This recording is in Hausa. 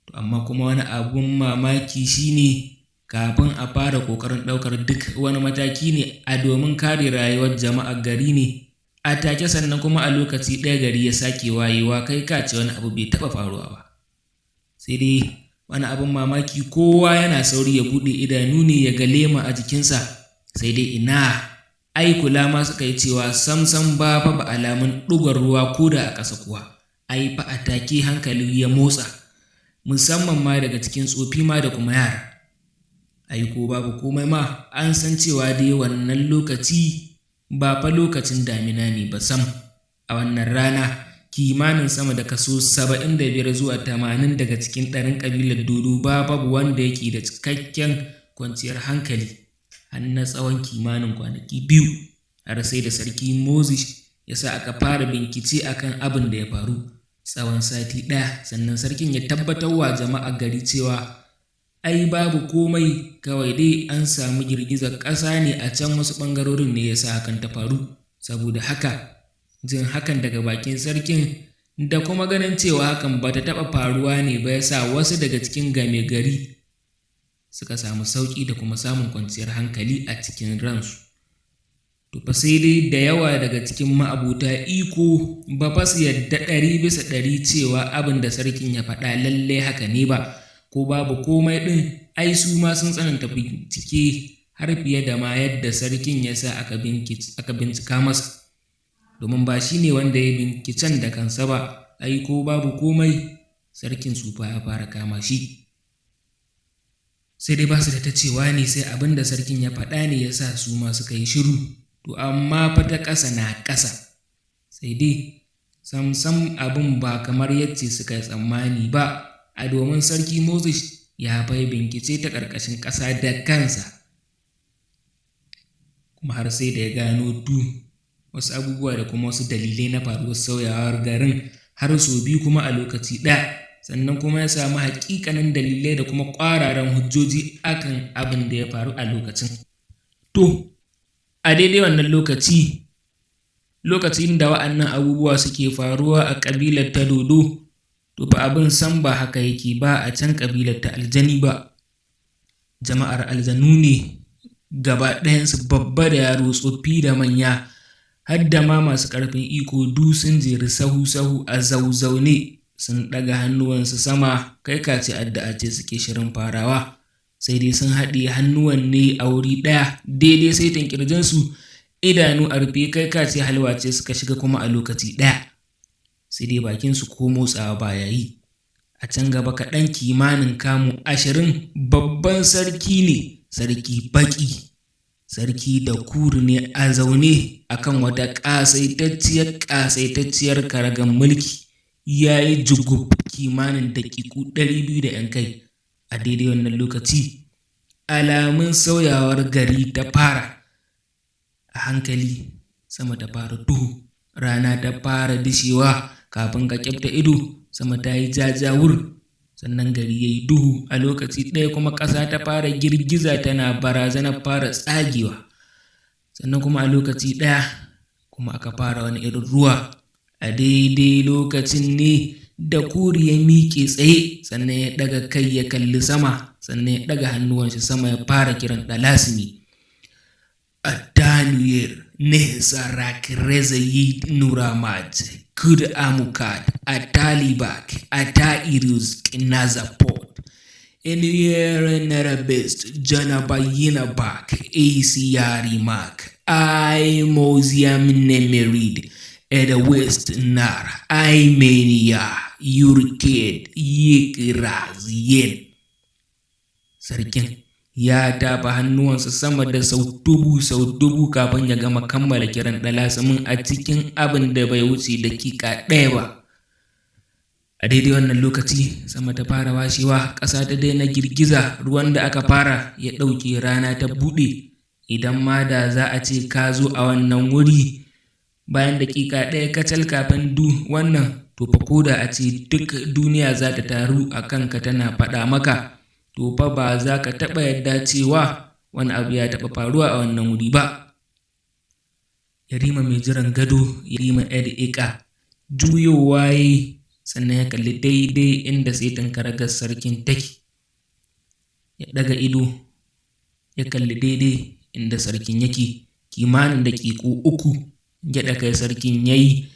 To amma kuma wani abun mamaki shine kafin a fara ƙoƙarin ɗaukar duk wani mataki ne a domin kare rayuwar jama'ar gari ne a take, sannan kuma a lokaci ɗaya gari ya sake wayewa kai ka ce wani abu bai taɓa faruwa ba. Sai dai wani abun mamaki, kowa yana sauri ya buɗe idanu ne ya ga lema a jikinsa, sai dai ina, ai kula ma suka yi cewa samsam ba alamun ɗugar ruwa ko da a ƙasa kuwa. Ai fa a take hankali ya motsa, musamman ma daga cikin tsofi ma da kuma yara. Ai ko babu komai ma an san cewa dai wannan lokaci ba fa lokacin damina ne ba sam. A wannan rana kimanin sama da kaso 75 zuwa 80 daga cikin ɗarin ƙabilar dodo babu wanda yake da cikakken kwanciyar hankali har na tsawon kimanin kwanaki 2, har sai da sarki Moses ya sa aka fara bincike akan abin da ya faru tsawon sati 1, sannan sarkin ya tabbatar wa jama'ar gari cewa ai babu komai, kawai dai an samu girgizar ƙasa ne a can wasu ɓangarorin ne ya sa hakan ta faru. Saboda haka jin hakan daga bakin sarkin da kuma ganin cewa hakan ba ta taɓa faruwa ne ba ya sa wasu daga cikin game gari suka samu sauƙi da kuma samun kwanciyar hankali a cikin ransu. To fa sai dai da yawa daga cikin ma'abuta iko ba fa su yadda 100% cewa abin da sarkin ya faɗa lalle haka ne ba, ko babu komai ɗin ai su ma sun tsananta bincike har fiye da ma yadda sarkin ya sa aka bincika masa, domin ba shi ne wanda ya binciken da kansa ba. Ai ko babu komai sarkin sufa ya fara kama shi, sai dai ba su da ta cewa ne, sai abin da sarkin ya faɗa ne ya sa su ma suka yi shiru. To amma fa ta ƙasa na ƙasa, sai dai samsam abin ba kamar yadda suka yi tsammani ba, a domin sarki Moses ya bai bincike ta ƙarƙashin ƙasa da kansa, kuma har sai da ya gano wasu abubuwa da kuma wasu dalilai na faruwar sauyawar garin har sau 2 kuma a lokaci ɗaya, sannan kuma ya samu haƙiƙanin dalilai da kuma ƙwararan hujjoji akan abin da ya faru a lokacin. To a daidai wannan lokacin da wa'annan abubuwa suke faruwa a ƙabilar ta dodo, to fa abin san ba haka yake ba a can ƙabilar ta aljani ba. Jama'ar aljanu ne gaba ɗayansu, babba da yaro, tsoffi da manya, har da ma masu ƙarfin iko sun jeri sahu-sahu a zauzaune sun ɗaga hannuwansu sama kai ka ce addu'a ce suke shirin farawa, sai dai sun haɗe hannuwan ne a wuri ɗaya daidai saitin ƙirjinsu, idanu a rufe kai ka ce halwa ce suka shiga kuma a lokaci ɗaya, sai dai bakinsu ko motsawa ba ya yi. A can gaba kaɗan, kimanin kamu 20, babban sarki ne, sarki baƙi, sarki da kuru ne a zaune akan wata ƙasaitacciyar karagan mulki, ya yi jugub kimanin daƙiƙu 200 da 'yan kai. A daidai wannan lokaci alamun sauyawar gari ta fara. A hankali sama ta fara duhu, rana ta fara dishewa, kafin ka kyafta ido sama ta yi jajawur, sannan gari ya yi duhu. A lokaci ɗaya kuma ƙasa ta fara girgiza tana barazanar fara tsagewa, sannan kuma a lokaci ɗaya kuma aka fara wani irin ruwa. A daidai lokacin ne da kuri ya miƙe tsaye, sannan ya ɗaga kai ya kalli sama, sannan ya ɗaga hannuwansa sama ya fara kiran ɗalasini. Adanuyar Nesarak Rezayi Nuramat Kud Amukad Atalibak Atairus Kinazapot Enuyere Nerabest Janabayina Bak Asiyari Mak I Moziam Nemerid Eda West Nar I Mania Yurked Yikiraz Yen. Sarkin ya tafa hannuwansa sama da sau dubu kafin ya gama kammala kiran ɗalasimin a cikin abin da bai wuce dakika 1 ba. A daidai wannan lokaci sama ta fara washewa, ƙasa ta daina girgiza, ruwan da aka fara ya ɗauke, rana ta buɗe. Idan ma da za a ce ka zo a wannan wuri bayan dakika 1 kacal kafin wannan, to fa ko da a ce duk duniya za ta taru a kanka tana faɗa maka, to fa ba za ka taɓa yadda cewa wani abu ya taɓa faruwa a wannan wuri ba. Yarima mai jiran gado, Yarima Ed Ika, juyowa yayi sannan ya kalli daidai inda saitin karagar sarkin take. Ya ɗaga ido ya kalli daidai inda sarkin yake, kimanin daƙiƙu 3 gyaɗa kai sarkin ya yi